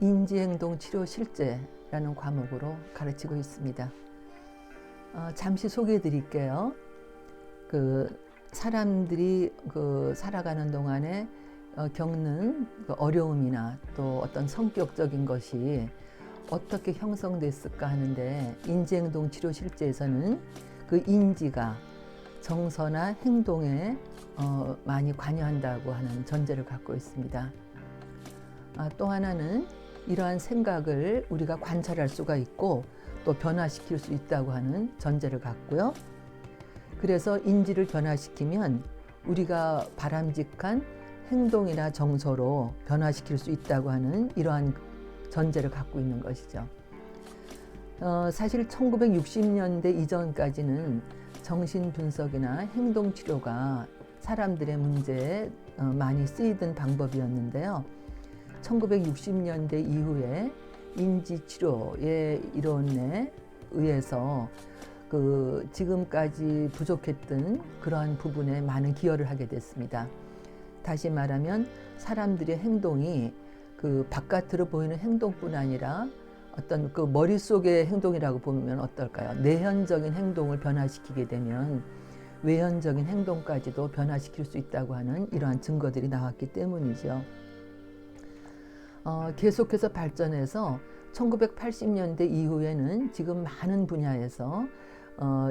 인지행동 치료 실제라는 과목으로 가르치고 있습니다. 잠시 소개해 드릴게요. 사람들이 살아가는 동안에 겪는 어려움이나 또 어떤 성격적인 것이 어떻게 형성됐을까 하는데, 인지행동 치료 실제에서는 그 인지가 정서나 행동에 많이 관여한다고 하는 전제를 갖고 있습니다. 또 하나는 이러한 생각을 우리가 관찰할 수가 있고 또 변화시킬 수 있다고 하는 전제를 갖고요. 그래서 인지를 변화시키면 우리가 바람직한 행동이나 정서로 변화시킬 수 있다고 하는 이러한 전제를 갖고 있는 것이죠. 사실 1960년대 이전까지는 정신분석이나 행동치료가 사람들의 문제에 많이 쓰이던 방법이었는데요. 1960년대 이후에 인지치료의 이론에 의해서 지금까지 부족했던 그러한 부분에 많은 기여를 하게 됐습니다. 다시 말하면 사람들의 행동이 바깥으로 보이는 행동뿐 아니라 어떤 머릿속의 행동이라고 보면 어떨까요? 내현적인 행동을 변화시키게 되면 외현적인 행동까지도 변화시킬 수 있다고 하는 이러한 증거들이 나왔기 때문이죠. 계속해서 발전해서 1980년대 이후에는 지금 많은 분야에서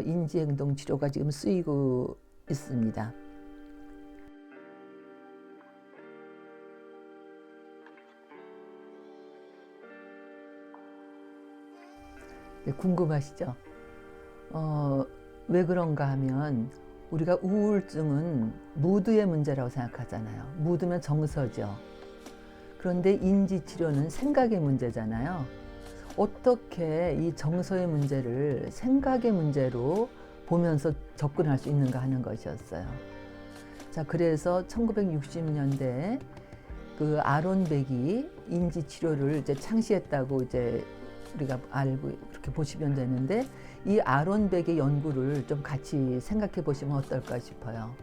인지행동 치료가 지금 쓰이고 있습니다. 네, 궁금하시죠? 왜 그런가 하면 우리가 우울증은 무드의 문제라고 생각하잖아요. 무드면 정서죠. 그런데 인지치료는 생각의 문제잖아요. 어떻게 이 정서의 문제를 생각의 문제로 보면서 접근할 수 있는가 하는 것이었어요. 자, 그래서 1960년대에 아론 벡이 인지치료를 이제 창시했다고 이제 우리가 알고 그렇게 보시면 되는데, 이 아론 벡의 연구를 좀 같이 생각해 보시면 어떨까 싶어요.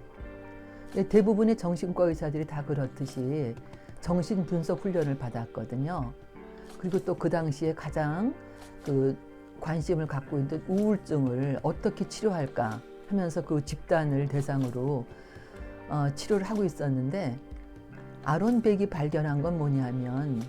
대부분의 정신과 의사들이 다 그렇듯이 정신분석 훈련을 받았거든요. 그리고 또 그 당시에 가장 관심을 갖고 있는 우울증을 어떻게 치료할까 하면서 그 집단을 대상으로 치료를 하고 있었는데, 아론 벡이 발견한 건 뭐냐면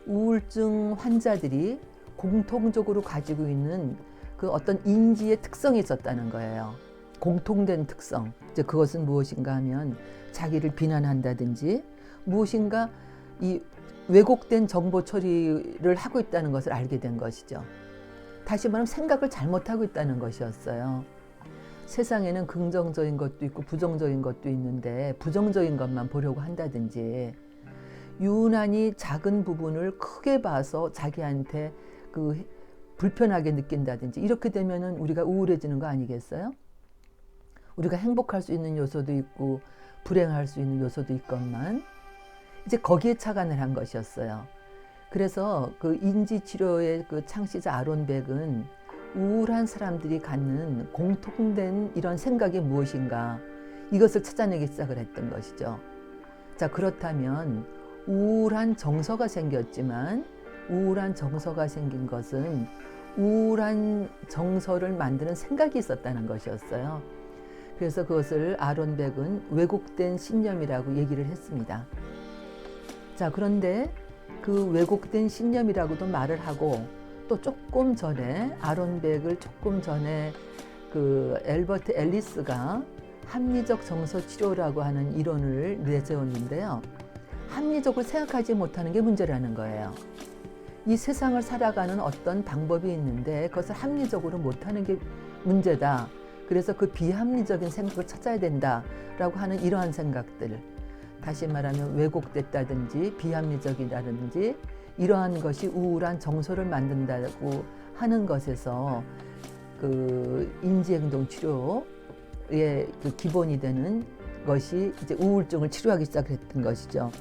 우울증 환자들이 공통적으로 가지고 있는 어떤 인지의 특성이 있었다는 거예요. 공통된 특성. 이제 그것은 무엇인가 하면 자기를 비난한다든지 무엇인가 이 왜곡된 정보 처리를 하고 있다는 것을 알게 된 것이죠. 다시 말하면 생각을 잘못하고 있다는 것이었어요. 세상에는 긍정적인 것도 있고 부정적인 것도 있는데 부정적인 것만 보려고 한다든지, 유난히 작은 부분을 크게 봐서 자기한테 불편하게 느낀다든지, 이렇게 되면은 우리가 우울해지는 거 아니겠어요? 우리가 행복할 수 있는 요소도 있고 불행할 수 있는 요소도 있건만 이제 거기에 착안을 한 것이었어요. 그래서 인지치료의 창시자 아론 벡은 우울한 사람들이 갖는 공통된 이런 생각이 무엇인가, 이것을 찾아내기 시작을 했던 것이죠. 자, 그렇다면 우울한 정서가 생겼지만 우울한 정서가 생긴 것은 우울한 정서를 만드는 생각이 있었다는 것이었어요. 그래서 그것을 아론 벡은 왜곡된 신념이라고 얘기를 했습니다. 자, 그런데 왜곡된 신념이라고도 말을 하고, 또 조금 전에 아론 벡을 조금 전에 엘버트 앨리스가 합리적 정서 치료라고 하는 이론을 내세웠는데요. 합리적으로 생각하지 못하는 게 문제라는 거예요. 이 세상을 살아가는 어떤 방법이 있는데 그것을 합리적으로 못하는 게 문제다. 그래서 비합리적인 생각을 찾아야 된다라고 하는 이러한 생각들, 다시 말하면 왜곡됐다든지 비합리적이라든지 이러한 것이 우울한 정서를 만든다고 하는 것에서 인지행동 치료의 기본이 되는 것이 이제 우울증을 치료하기 시작했던 것이죠.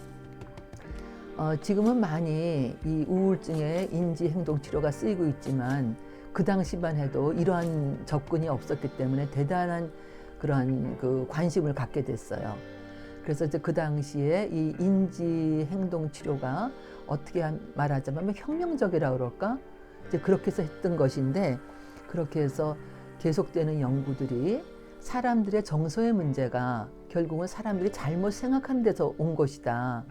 지금은 많이 이 우울증의 인지행동 치료가 쓰이고 있지만 그 당시만 해도 이러한 접근이 없었기 때문에 대단한 그러한 관심을 갖게 됐어요. 그래서 이제 그 당시에 이 인지 행동 치료가 어떻게 말하자면 혁명적이라 그럴까? 이제 그렇게 해서 했던 것인데, 그렇게 해서 계속되는 연구들이 사람들의 정서의 문제가 결국은 사람들이 잘못 생각하는 데서 온 것이다.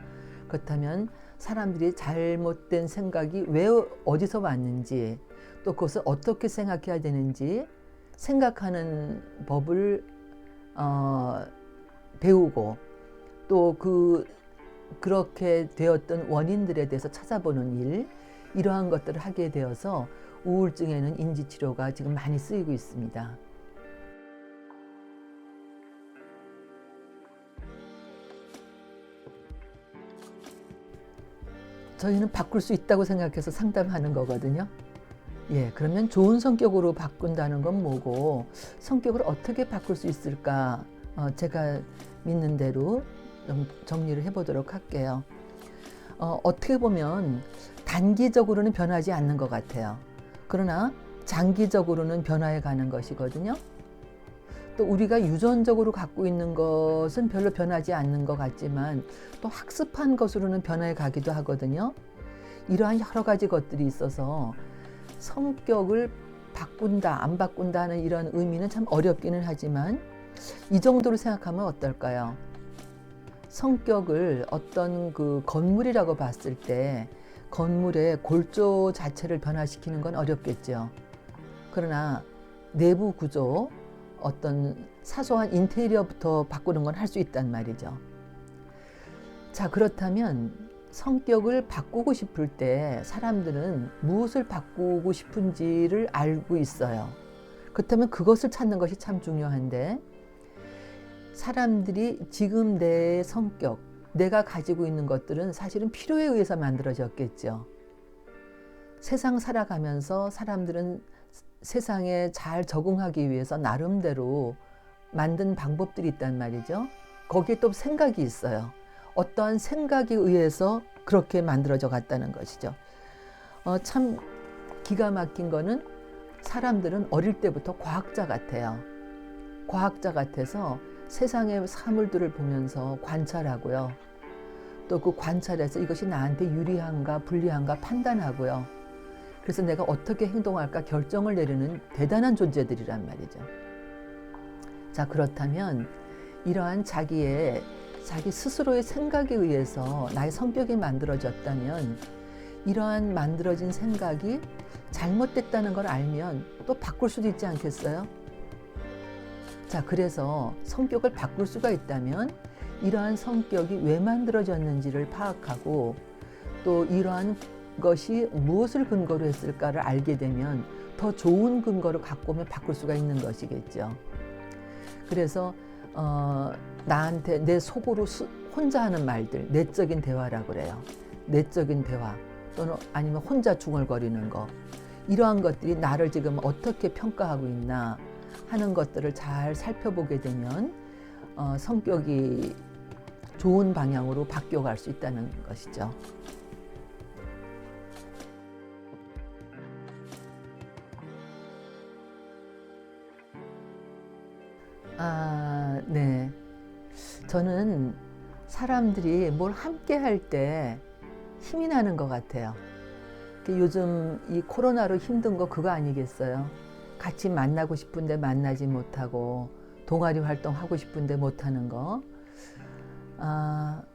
그렇다면 사람들이 잘못된 생각이 왜 어디서 왔는지, 또 그것을 어떻게 생각해야 되는지 생각하는 법을 배우고, 또 그렇게 되었던 원인들에 대해서 찾아보는 일, 이러한 것들을 하게 되어서 우울증에는 인지치료가 지금 많이 쓰이고 있습니다. 저희는 바꿀 수 있다고 생각해서 상담하는 거거든요. 예, 그러면 좋은 성격으로 바꾼다는 건 뭐고, 성격을 어떻게 바꿀 수 있을까? 제가 믿는 대로 좀 정리를 해보도록 할게요. 어떻게 보면 단기적으로는 변하지 않는 것 같아요. 그러나 장기적으로는 변화해 가는 것이거든요. 또 우리가 유전적으로 갖고 있는 것은 별로 변하지 않는 것 같지만 또 학습한 것으로는 변해 가기도 하거든요. 이러한 여러 가지 것들이 있어서 성격을 바꾼다, 안 바꾼다 하는 이런 의미는 참 어렵기는 하지만 이 정도로 생각하면 어떨까요? 성격을 어떤 그 건물이라고 봤을 때 건물의 골조 자체를 변화시키는 건 어렵겠죠. 그러나 내부 구조, 어떤 사소한 인테리어부터 바꾸는 건 할 수 있단 말이죠. 자, 그렇다면 성격을 바꾸고 싶을 때 사람들은 무엇을 바꾸고 싶은지를 알고 있어요. 그렇다면 그것을 찾는 것이 참 중요한데, 사람들이 지금 내 성격, 내가 가지고 있는 것들은 사실은 필요에 의해서 만들어졌겠죠. 세상 살아가면서 사람들은 세상에 잘 적응하기 위해서 나름대로 만든 방법들이 있단 말이죠. 거기에 또 생각이 있어요. 어떠한 생각에 의해서 그렇게 만들어져 갔다는 것이죠. 참 기가 막힌 거는 사람들은 어릴 때부터 과학자 같아요. 과학자 같아서 세상의 사물들을 보면서 관찰하고요. 또 그 관찰해서 이것이 나한테 유리한가 불리한가 판단하고요. 그래서 내가 어떻게 행동할까 결정을 내리는 대단한 존재들이란 말이죠. 자, 그렇다면 이러한 자기 스스로의 생각에 의해서 나의 성격이 만들어졌다면, 이러한 만들어진 생각이 잘못됐다는 걸 알면 또 바꿀 수도 있지 않겠어요? 자, 그래서 성격을 바꿀 수가 있다면 이러한 성격이 왜 만들어졌는지를 파악하고, 또 이러한 것이 무엇을 근거로 했을까를 알게 되면 더 좋은 근거를 갖고 오면 바꿀 수가 있는 것이겠죠. 그래서 나한테 내 속으로 혼자 하는 말들, 내적인 대화라고 그래요. 내적인 대화, 또는 아니면 혼자 중얼거리는 거, 이러한 것들이 나를 지금 어떻게 평가하고 있나 하는 것들을 잘 살펴보게 되면 성격이 좋은 방향으로 바뀌어갈 수 있다는 것이죠. 네. 저는 사람들이 뭘 함께 할 때 힘이 나는 것 같아요. 요즘 이 코로나로 힘든 거 그거 아니겠어요? 같이 만나고 싶은데 만나지 못하고, 동아리 활동 하고 싶은데 못하는 거.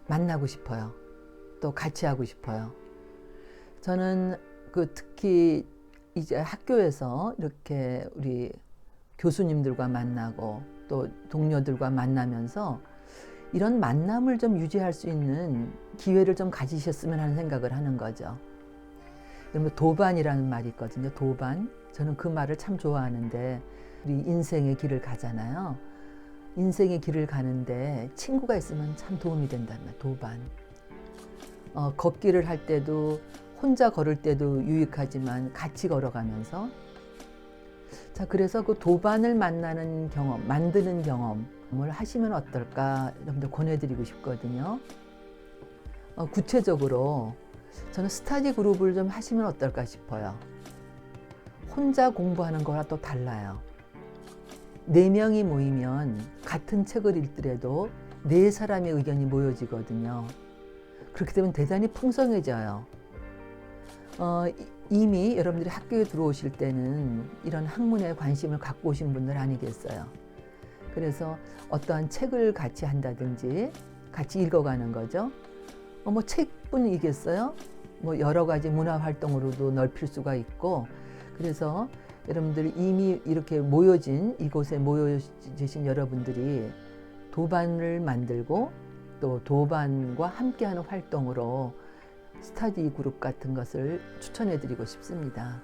만나고 싶어요. 또 같이 하고 싶어요. 저는 특히 이제 학교에서 이렇게 우리 교수님들과 만나고 또 동료들과 만나면서 이런 만남을 좀 유지할 수 있는 기회를 좀 가지셨으면 하는 생각을 하는 거죠. 그러면 도반이라는 말이 있거든요. 도반. 저는 그 말을 참 좋아하는데, 우리 인생의 길을 가잖아요. 인생의 길을 가는데 친구가 있으면 참 도움이 된다는 말, 도반. 걷기를 할 때도 혼자 걸을 때도 유익하지만 같이 걸어가면서. 자, 그래서 그 도반을 만나는 경험, 만드는 경험을 하시면 어떨까 여러분들 권해드리고 싶거든요. 구체적으로 저는 스터디 그룹을 좀 하시면 어떨까 싶어요. 혼자 공부하는 거랑 또 달라요. 4명이 모이면 같은 책을 읽더라도 네 사람의 의견이 모여지거든요. 그렇게 되면 대단히 풍성해져요. 이미 여러분들이 학교에 들어오실 때는 이런 학문에 관심을 갖고 오신 분들 아니겠어요. 그래서 어떠한 책을 같이 한다든지 같이 읽어가는 거죠. 뭐 책뿐이겠어요? 뭐 여러 가지 문화 활동으로도 넓힐 수가 있고, 그래서 여러분들이 이미 이렇게 모여진 이곳에 모여주신 여러분들이 도반을 만들고 또 도반과 함께하는 활동으로 스터디 그룹 같은 것을 추천해 드리고 싶습니다.